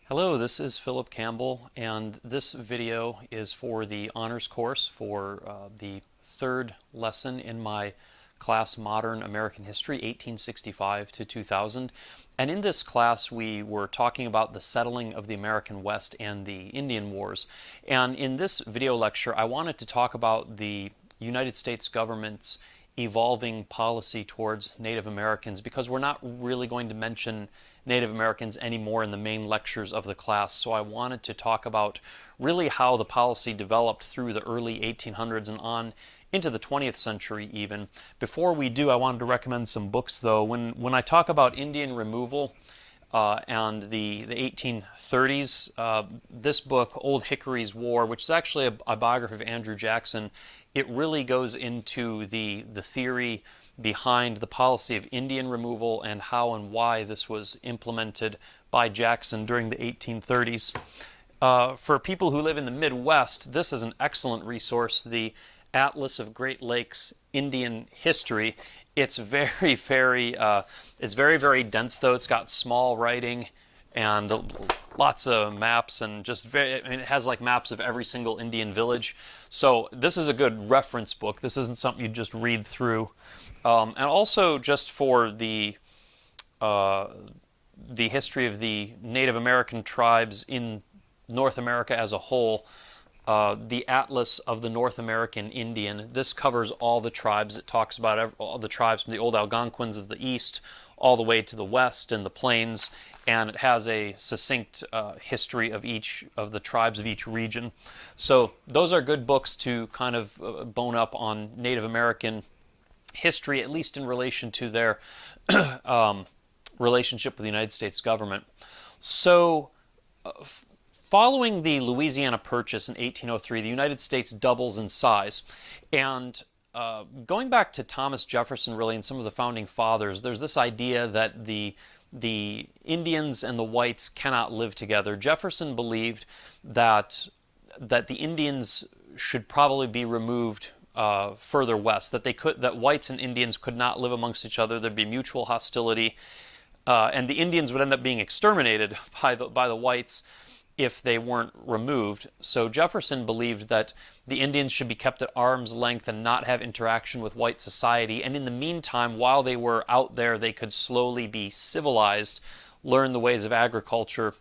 Hello, this is Philip Campbell, and this video is for the honors course for the third lesson in my class Modern American History, 1865 to 2000. And in this class, we were talking about the settling of the American West and the Indian Wars. And in this video lecture, I wanted to talk about the United States government's evolving policy towards Native Americans, because we're not really going to mention Native Americans anymore in the main lectures of the class. So I wanted to talk about really how the policy developed through the early 1800s and on into the 20th century even. Before we do, I wanted to recommend some books though. When I talk about Indian removal and the 1830s, this book, Old Hickory's War, which is actually a biography of Andrew Jackson, it really goes into the theory behind the policy of Indian removal and how and why this was implemented by Jackson during the 1830s. For people who live in the Midwest, this is an excellent resource, the Atlas of Great Lakes Indian History. It's very, very dense though. It's got small writing and lots of maps, and just it has like maps of every single Indian village. So this is a good reference book. This isn't something you just read through. And also just for the history of the Native American tribes in North America as a whole, the Atlas of the North American Indian. This covers all the tribes. It talks about all the tribes from the old Algonquins of the east all the way to the west and the plains, and it has a succinct history of each of the tribes of each region. So those are good books to kind of bone up on Native American history, at least in relation to their relationship with the United States government. So following the Louisiana Purchase in 1803, the United States doubles in size. And going back to Thomas Jefferson, really, and some of the founding fathers, there's this idea that the Indians and the whites cannot live together. Jefferson believed that the Indians should probably be removed further west, that whites and Indians could not live amongst each other. There'd be mutual hostility, and the Indians would end up being exterminated by the whites if they weren't removed. So Jefferson believed that the Indians should be kept at arm's length and not have interaction with white society. And in the meantime, while they were out there, they could slowly be civilized, learn the ways of agriculture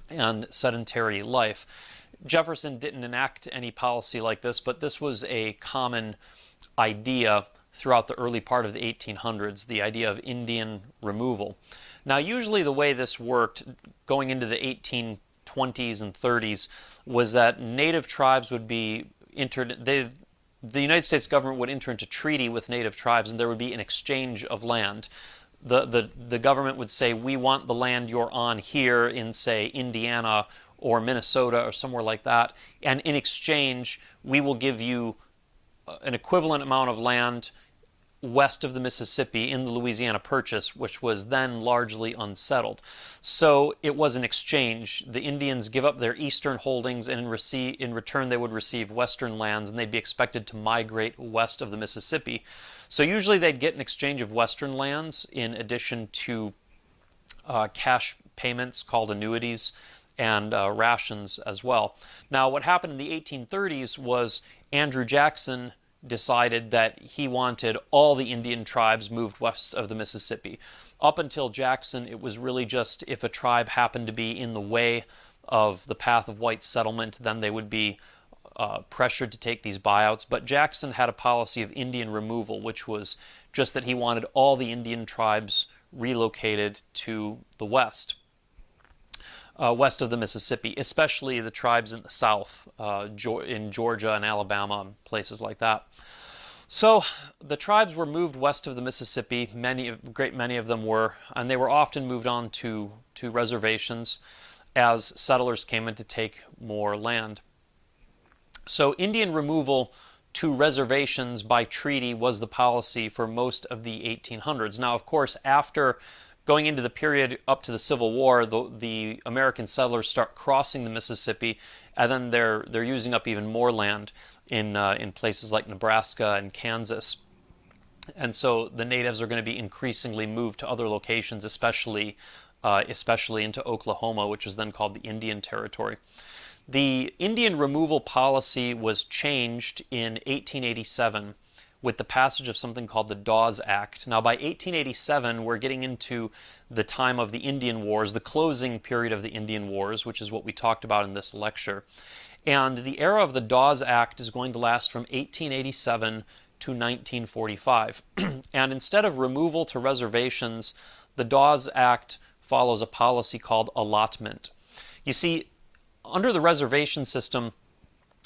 and sedentary life. Jefferson didn't enact any policy like this, but this was a common idea throughout the early part of the 1800s, the idea of Indian removal. Now, usually the way this worked going into the 1820s and 30s was that native tribes would be the United States government would enter into treaty with native tribes, and there would be an exchange of land. The government would say, we want the land you're on here in, say, Indiana or Minnesota or somewhere like that, and in exchange we will give you an equivalent amount of land west of the Mississippi in the Louisiana Purchase, which was then largely unsettled. So it was an exchange. The Indians give up their eastern holdings, and in return they would receive western lands, and they'd be expected to migrate west of the Mississippi. So usually they'd get an exchange of western lands in addition to cash payments called annuities and rations as well. Now, what happened in the 1830s was Andrew Jackson decided that he wanted all the Indian tribes moved west of the Mississippi. Up until Jackson, it was really just if a tribe happened to be in the way of the path of white settlement, then they would be pressured to take these buyouts. But Jackson had a policy of Indian removal, which was just that he wanted all the Indian tribes relocated to the west. West of the Mississippi, especially the tribes in the south, in Georgia and Alabama, and places like that. So the tribes were moved west of the Mississippi, a great many of them were, and they were often moved on to reservations as settlers came in to take more land. So Indian removal to reservations by treaty was the policy for most of the 1800s. Now, of course, after going into the period up to the Civil War, the American settlers start crossing the Mississippi, and then they're using up even more land in places like Nebraska and Kansas. And so the natives are going to be increasingly moved to other locations, especially especially into Oklahoma, which was then called the Indian Territory. The Indian removal policy was changed in 1887 with the passage of something called the Dawes Act. Now, by 1887, we're getting into the time of the Indian Wars, the closing period of the Indian Wars, which is what we talked about in this lecture. And the era of the Dawes Act is going to last from 1887 to 1945. And instead of removal to reservations, the Dawes Act follows a policy called allotment. You see, under the reservation system,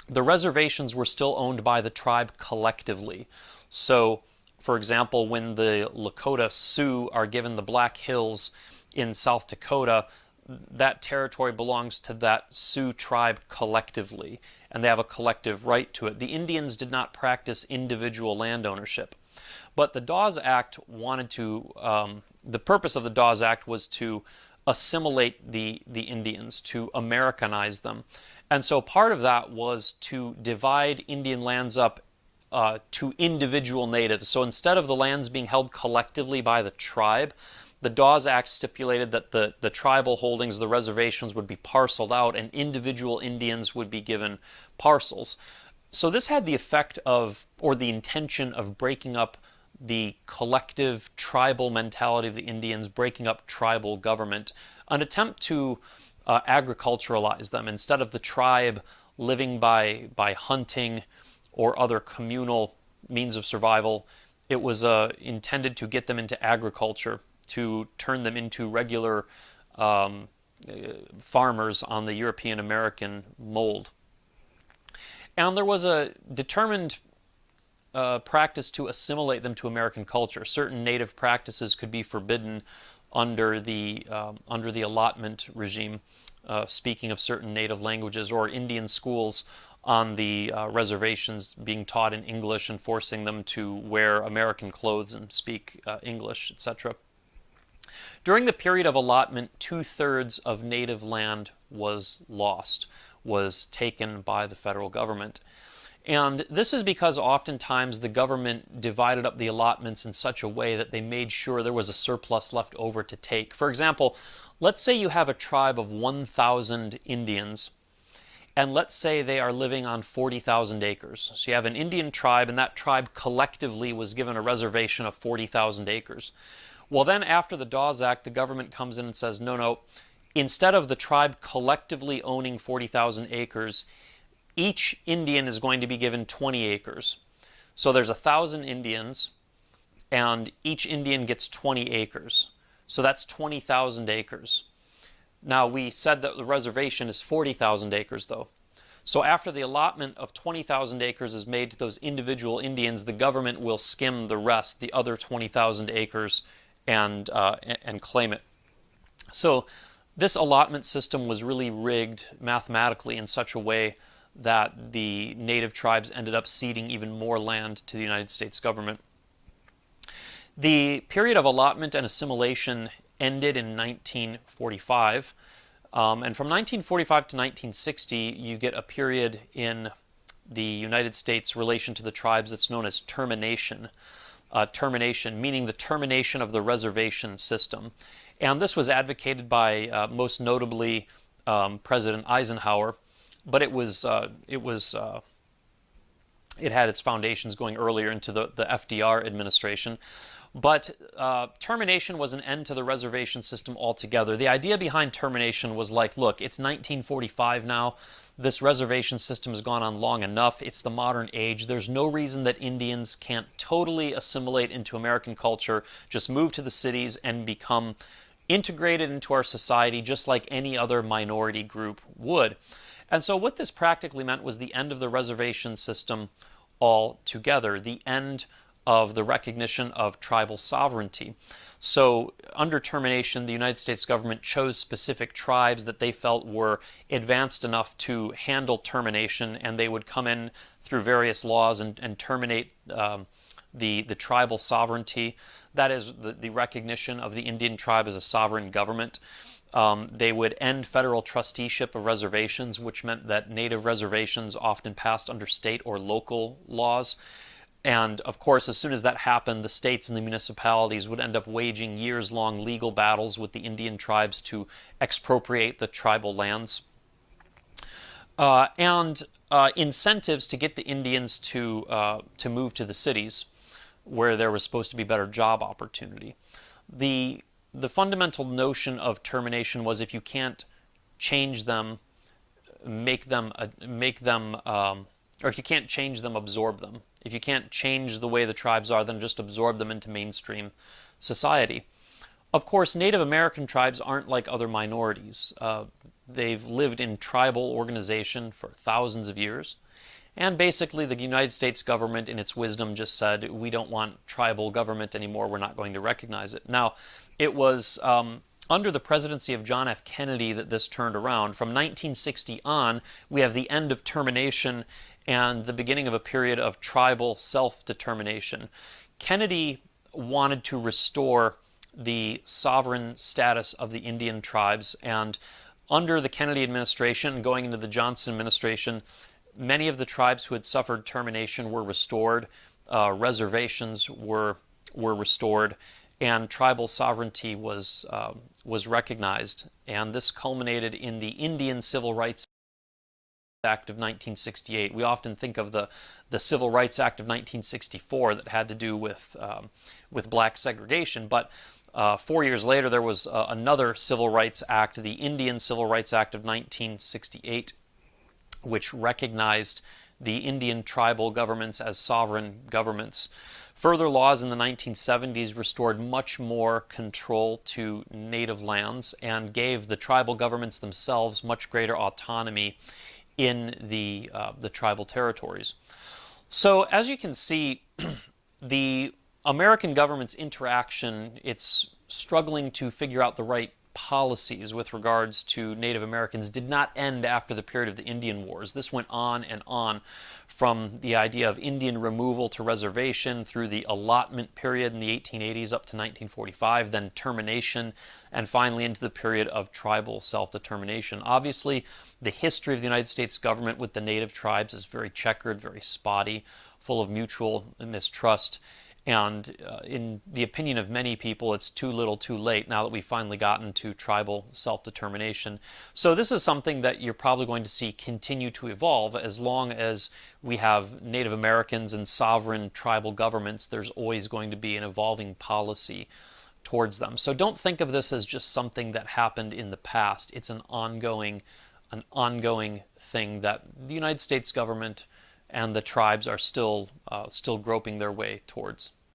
the reservations were still owned by the tribe collectively. So, for example, when the Lakota Sioux are given the Black Hills in South Dakota, that territory belongs to that Sioux tribe collectively, and they have a collective right to it. The Indians did not practice individual land ownership. But the Dawes Act wanted to, the purpose of the Dawes Act was to assimilate the Indians, to Americanize them. And so part of that was to divide Indian lands up to individual natives. So instead of the lands being held collectively by the tribe, the Dawes Act stipulated that the tribal holdings, the reservations, would be parceled out and individual Indians would be given parcels. So this had the effect of, or the intention of, breaking up the collective tribal mentality of the Indians, breaking up tribal government, an attempt to agriculturalize them. Instead of the tribe living by hunting or other communal means of survival, it was intended to get them into agriculture, to turn them into regular farmers on the European American mold. And there was a determined practice to assimilate them to American culture. Certain native practices could be forbidden under the allotment regime, speaking of certain native languages, or Indian schools on the reservations being taught in English and forcing them to wear American clothes and speak English, etc. During the period of allotment, 2/3 of native land was lost, was taken by the federal government. And this is because oftentimes the government divided up the allotments in such a way that they made sure there was a surplus left over to take. For example, let's say you have a tribe of 1,000 Indians, and let's say they are living on 40,000 acres. So you have an Indian tribe, and that tribe collectively was given a reservation of 40,000 acres. Well, then after the Dawes Act, the government comes in and says, no, instead of the tribe collectively owning 40,000 acres, each Indian is going to be given 20 acres. So there's 1,000 Indians, and each Indian gets 20 acres. So that's 20,000 acres. Now, we said that the reservation is 40,000 acres, though. So after the allotment of 20,000 acres is made to those individual Indians, the government will skim the rest, the other 20,000 acres, and claim it. So this allotment system was really rigged mathematically in such a way that the native tribes ended up ceding even more land to the United States government. The period of allotment and assimilation ended in 1945, and from 1945 to 1960, you get a period in the United States relation to the tribes that's known as termination. Termination, meaning the termination of the reservation system. And this was advocated by most notably President Eisenhower, but it had its foundations going earlier into the FDR administration. But termination was an end to the reservation system altogether. The idea behind termination was like, look, it's 1945 now. This reservation system has gone on long enough. It's the modern age. There's no reason that Indians can't totally assimilate into American culture, just move to the cities and become integrated into our society just like any other minority group would. And so what this practically meant was the end of the reservation system altogether, the end of the recognition of tribal sovereignty. So under termination, the United States government chose specific tribes that they felt were advanced enough to handle termination, and they would come in through various laws and terminate the tribal sovereignty. That is the recognition of the Indian tribe as a sovereign government. They would end federal trusteeship of reservations, which meant that native reservations often passed under state or local laws. And of course, as soon as that happened, the states and the municipalities would end up waging years-long legal battles with the Indian tribes to expropriate the tribal lands. And incentives to get the Indians to move to the cities where there was supposed to be better job opportunity. The fundamental notion of termination was if you can't change them, or if you can't change them, absorb them. If you can't change the way the tribes are, then just absorb them into mainstream society. Of course, Native American tribes aren't like other minorities. They've lived in tribal organization for thousands of years. And basically, the United States government, in its wisdom, just said, we don't want tribal government anymore, we're not going to recognize it. Now, it was under the presidency of John F. Kennedy that this turned around. From 1960 on, we have the end of termination and the beginning of a period of tribal self-determination. Kennedy wanted to restore the sovereign status of the Indian tribes, and under the Kennedy administration, going into the Johnson administration, many of the tribes who had suffered termination were restored, reservations were restored, and tribal sovereignty was recognized. And this culminated in the Indian Civil Rights Act of 1968. We often think of the Civil Rights Act of 1964 that had to do with black segregation, but 4 years later there was another Civil Rights Act, the Indian Civil Rights Act of 1968, which recognized the Indian tribal governments as sovereign governments. Further laws in the 1970s restored much more control to native lands and gave the tribal governments themselves much greater autonomy in the tribal territories. So as you can see, the American government's interaction, it's struggling to figure out the right policies with regards to Native Americans, did not end after the period of the Indian Wars. This went on and on, from the idea of Indian removal to reservation, through the allotment period in the 1880s up to 1945, then termination, and finally into the period of tribal self-determination. Obviously, the history of the United States government with the native tribes is very checkered, very spotty, full of mutual mistrust. And in the opinion of many people, it's too little too late now that we've finally gotten to tribal self-determination. So this is something that you're probably going to see continue to evolve as long as we have Native Americans and sovereign tribal governments. There's always going to be an evolving policy towards them. So don't think of this as just something that happened in the past. It's an ongoing thing that the United States government and the tribes are still groping their way towards.